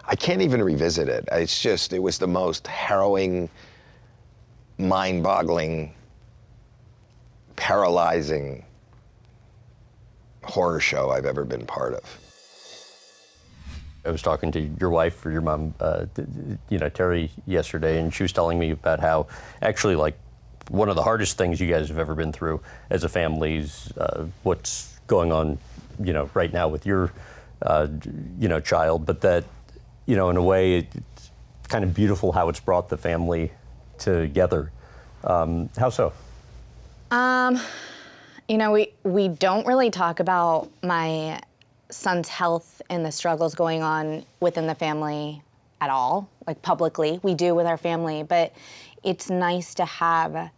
I can't even revisit it. It was the most harrowing, mind-boggling, paralyzing horror show I've ever been part of. I was talking to your wife or your mom, Terry, yesterday, and she was telling me about how actually, like, one of the hardest things you guys have ever been through as a family is what's going on, right now with your, child, but that, in a way, it's kind of beautiful how it's brought the family together. How so? We don't really talk about my son's health and the struggles going on within the family at all, like publicly. We do with our family, but it's nice to have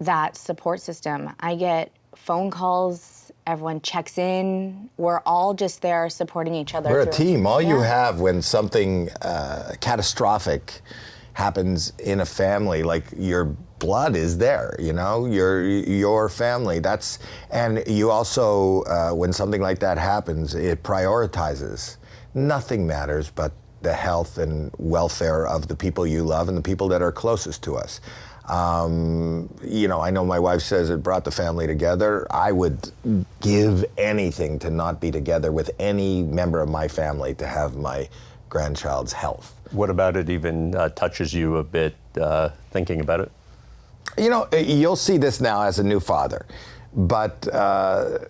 that support system. I get phone calls, everyone checks in. We're all just there supporting each other. We're a team. All you have when something catastrophic happens in a family, like your blood is there, your family. And you also, when something like that happens, it prioritizes. Nothing matters but the health and welfare of the people you love and the people that are closest to us. I know my wife says it brought the family together. I would give anything to not be together with any member of my family to have my grandchild's health. What about it even touches you a bit, thinking about it? You'll see this now as a new father, but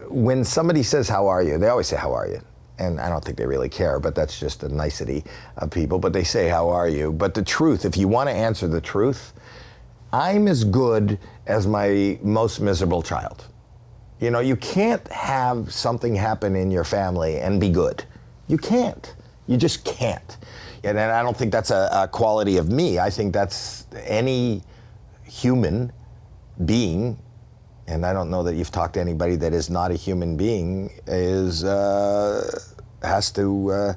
when somebody says, "How are you?" they always say, "How are you?" And I don't think they really care, but that's just a nicety of people, but they say, "How are you?" But the truth, if you want to answer the truth, I'm as good as my most miserable child. You can't have something happen in your family and be good. You can't. You just can't. And I don't think that's a quality of me. I think that's any human being, and I don't know that you've talked to anybody that is not a human being, has to,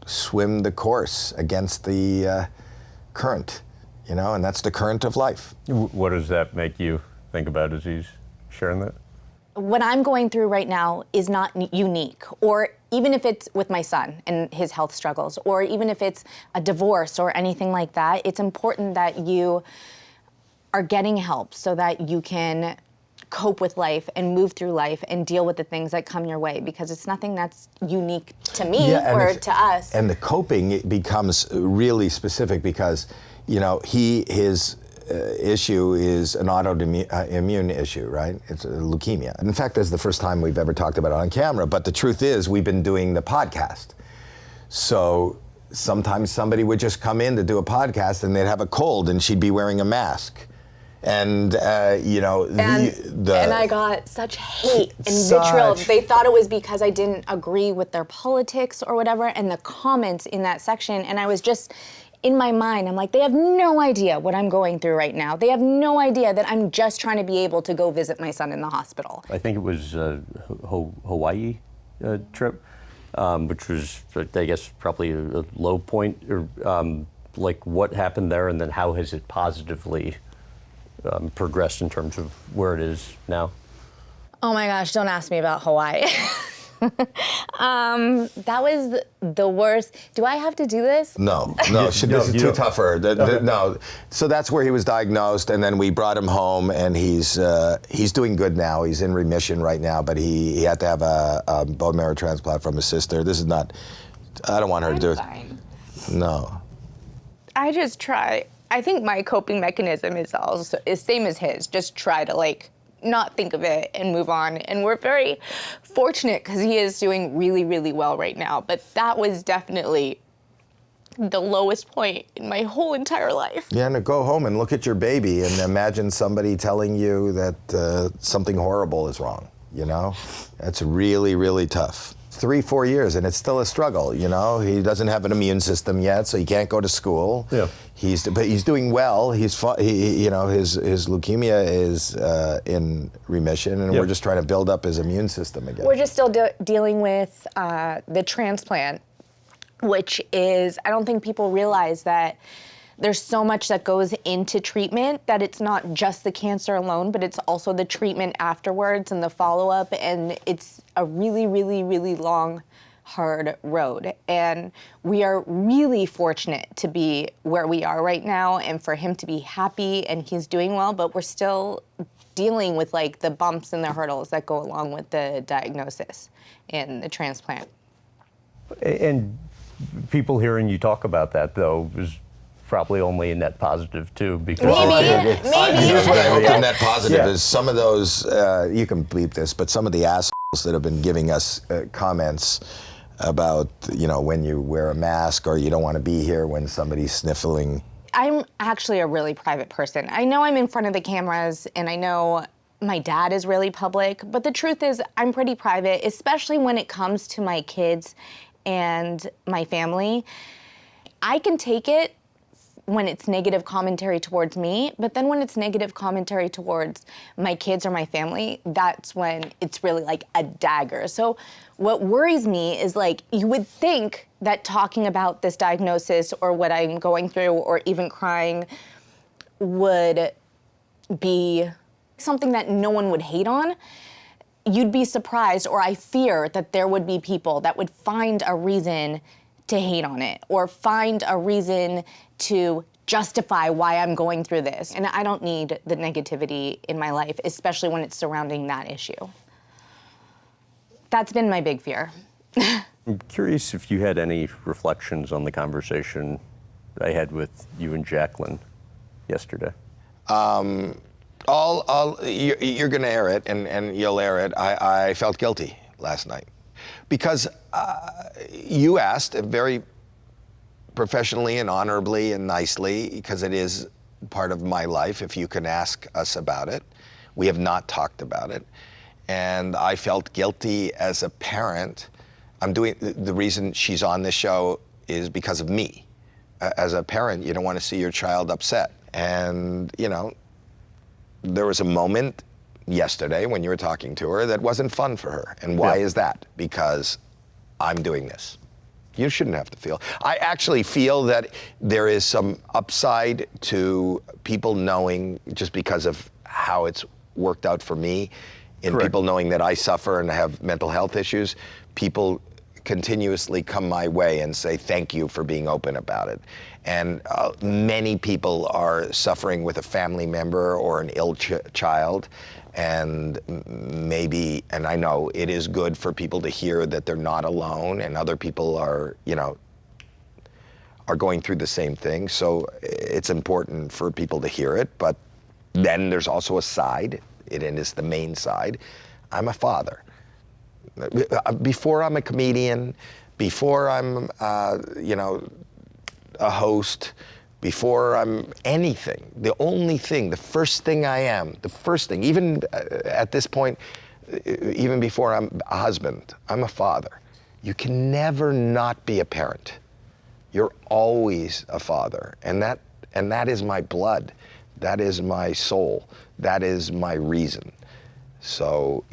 swim the course against the current, and that's the current of life. What does that make you think about as he's sharing that? What I'm going through right now is not unique, or even if it's with my son and his health struggles, or even if it's a divorce or anything like that, it's important that you are getting help so that you can cope with life and move through life and deal with the things that come your way, because it's nothing that's unique to me or to us. And the coping becomes really specific because, his issue is an autoimmune issue, right? It's a leukemia. In fact, that's the first time we've ever talked about it on camera, but the truth is we've been doing the podcast. So sometimes somebody would just come in to do a podcast and they'd have a cold and she'd be wearing a mask. And, and I got such hate and vitriol. They thought it was because I didn't agree with their politics or whatever, and the comments in that section, and I was just, in my mind, I'm like, they have no idea what I'm going through right now. They have no idea that I'm just trying to be able to go visit my son in the hospital. I think it was a Hawaii trip, which was, I guess, probably a low point. Or, like, what happened there, and then how has it positively progressed in terms of where it is now? Oh my gosh, don't ask me about Hawaii. That was the worst. Do I have to do this? No, this is too tough for her. No. So that's where he was diagnosed, and then we brought him home, and he's doing good now. He's in remission right now, but he had to have a bone marrow transplant from his sister. This is not, I don't want her to do it. Fine. No. I just try. I think my coping mechanism is same as his. Just try to not think of it and move on. And we're very fortunate because he is doing really, really well right now. But that was definitely the lowest point in my whole entire life. Yeah, and to go home and look at your baby and imagine somebody telling you that something horrible is wrong, That's really, really tough. 3-4 years, and it's still a struggle, He doesn't have an immune system yet, so he can't go to school. Yeah. But he's doing well. His leukemia is in remission, and we're just trying to build up his immune system again. We're just still dealing with the transplant, which is, I don't think people realize that there's so much that goes into treatment, that it's not just the cancer alone, but it's also the treatment afterwards and the follow-up, and it's a really, really, really long hard road. And we are really fortunate to be where we are right now and for him to be happy and he's doing well, but we're still dealing with like the bumps and the hurdles that go along with the diagnosis and the transplant. And people hearing you talk about that, though, is probably only a net positive, too, because Here's what I hope the net positive Yeah. is. Some of those, you can bleep this, but some of the assholes that have been giving us comments about, when you wear a mask or you don't want to be here when somebody's sniffling. I'm actually a really private person. I know I'm in front of the cameras and I know my dad is really public, but the truth is I'm pretty private, especially when it comes to my kids and my family. I can take it when it's negative commentary towards me, but then when it's negative commentary towards my kids or my family, that's when it's really like a dagger. So what worries me is like, you would think that talking about this diagnosis or what I'm going through or even crying would be something that no one would hate on. You'd be surprised, or I fear that there would be people that would find a reason to hate on it or find a reason to justify why I'm going through this. And I don't need the negativity in my life, especially when it's surrounding that issue. That's been my big fear. I'm curious if you had any reflections on the conversation I had with you and Jackelyn yesterday. You're going to air it, and you'll air it. I felt guilty last night because you asked very professionally and honorably and nicely, because it is part of my life, if you can ask us about it. We have not talked about it. And I felt guilty as a parent. The reason she's on this show is because of me. As a parent, you don't want to see your child upset. And, there was a moment yesterday when you were talking to her that wasn't fun for her. And why is that? Because I'm doing this. You shouldn't have to feel. I actually feel that there is some upside to people knowing, just because of how it's worked out for me, and people knowing that I suffer and have mental health issues, people continuously come my way and say thank you for being open about it. And many people are suffering with a family member or an ill child, and maybe, and I know it is good for people to hear that they're not alone, and other people are, are going through the same thing. So it's important for people to hear it. But then there's also a side, and it's the main side. I'm a father. Before I'm a comedian, before I'm, a host, before I'm anything, the first thing I am, even at this point, even before I'm a husband, I'm a father. You can never not be a parent. You're always a father, and that is my blood. That is my soul. That is my reason. So,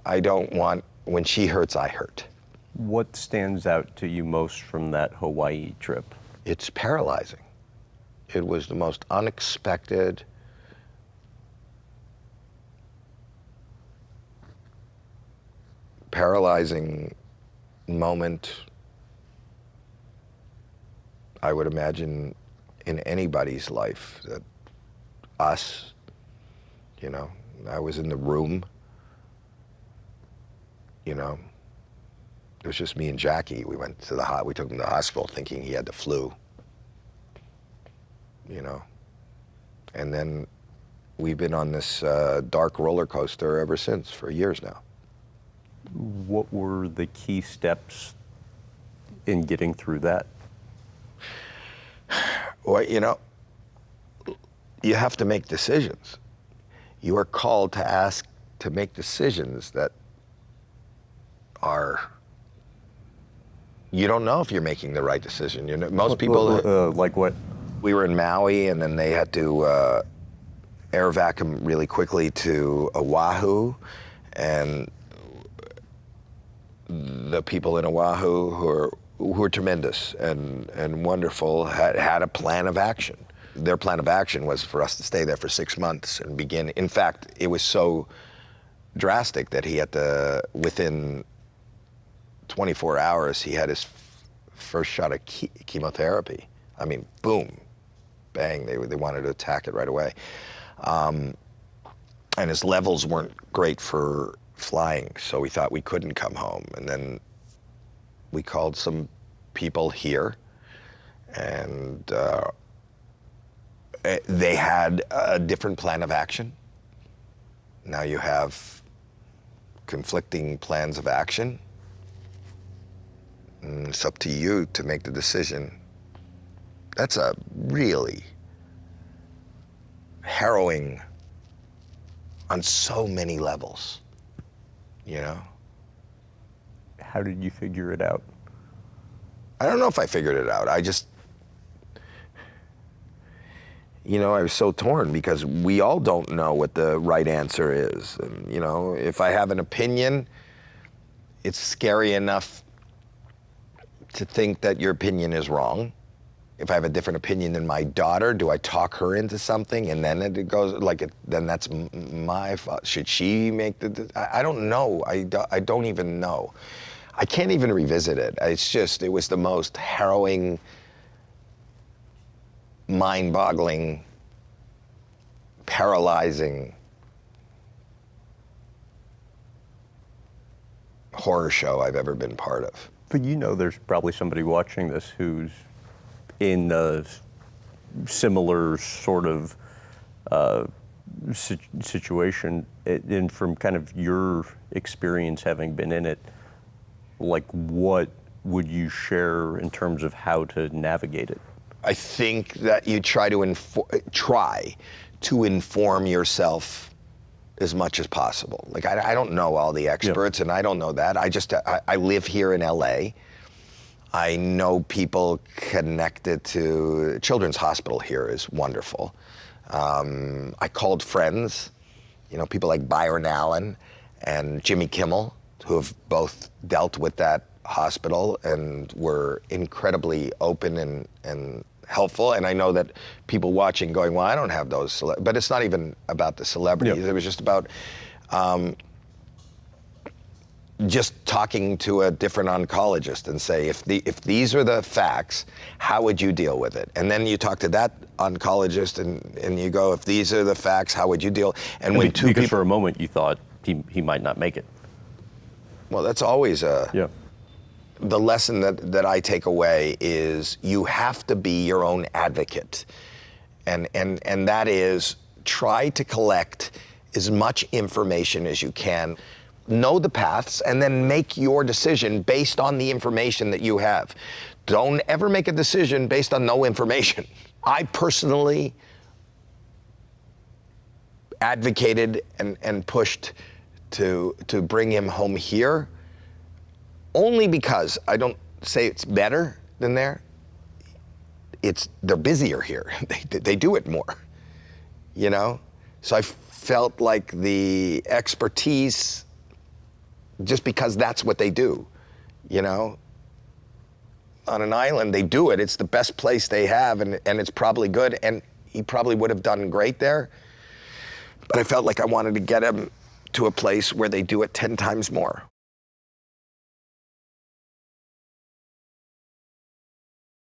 I don't want, when she hurts, I hurt. What stands out to you most from that Hawaii trip? It's paralyzing. It was the most unexpected, paralyzing moment I would imagine in anybody's life. That us, I was in the room, it was just me and Jackie. We went to we took him to the hospital thinking he had the flu, and then we've been on this dark roller coaster ever since, for years now. What were the key steps in getting through that? Well, you have to make decisions. You are called to make decisions that are, you don't know if you're making the right decision. Most people, like what? We were in Maui, and then they had to air vacuum really quickly to Oahu, and the people in Oahu who are tremendous and wonderful had a plan of action. Their plan of action was for us to stay there for 6 months and begin. In fact, it was so drastic that he had to, within 24 hours, he had his first shot of chemotherapy. I mean, boom, bang, they wanted to attack it right away. And his levels weren't great for flying, so we thought we couldn't come home. And then we called some people here, and they had a different plan of action. Now you have conflicting plans of action. And it's up to you to make the decision. That's a really harrowing on so many levels, you know? How did you figure it out? I don't know if I figured it out. I just, you know, I was so torn because we all don't know what the right answer is. And, you know, if I have an opinion, it's scary enough to think that your opinion is wrong. If I have a different opinion than my daughter, do I talk her into something and then it goes like then that's my fault? Should she make I don't know. I don't even know. I can't even revisit it. It was the most harrowing, mind-boggling, paralyzing horror show I've ever been part of. But you know there's probably somebody watching this who's in a similar sort of situation, and from kind of your experience having been in it, like what would you share in terms of how to navigate it? I think that you try to inform yourself as much as possible. Like I don't know all the experts, and I don't know that. I live here in LA. I know people connected to Children's Hospital here is wonderful. I called friends, you know, people like Byron Allen and Jimmy Kimmel, who have both dealt with that hospital and were incredibly open and helpful. And I know that people watching going, well, I don't have those, but it's not even about the celebrities. Yep. It was just about just talking to a different oncologist and say, if these are the facts, how would you deal with it? And then you talk to that oncologist and you go, if these are the facts, how would you deal? And when two because people, for a moment you thought he might not make it. well, that's always the lesson that I take away is you have to be your own advocate. And that is try to collect as much information as you can. Know the paths, and then make your decision based on the information that you have. Don't ever make a decision based on no information. I personally advocated and pushed to bring him home here, only because I don't say it's better than there. They're busier here. They do it more, you know? So I felt like the expertise, just because that's what they do, you know? On an island, they do it. It's the best place they have, and it's probably good, and he probably would have done great there. But I felt like I wanted to get him to a place where they do it 10 times more.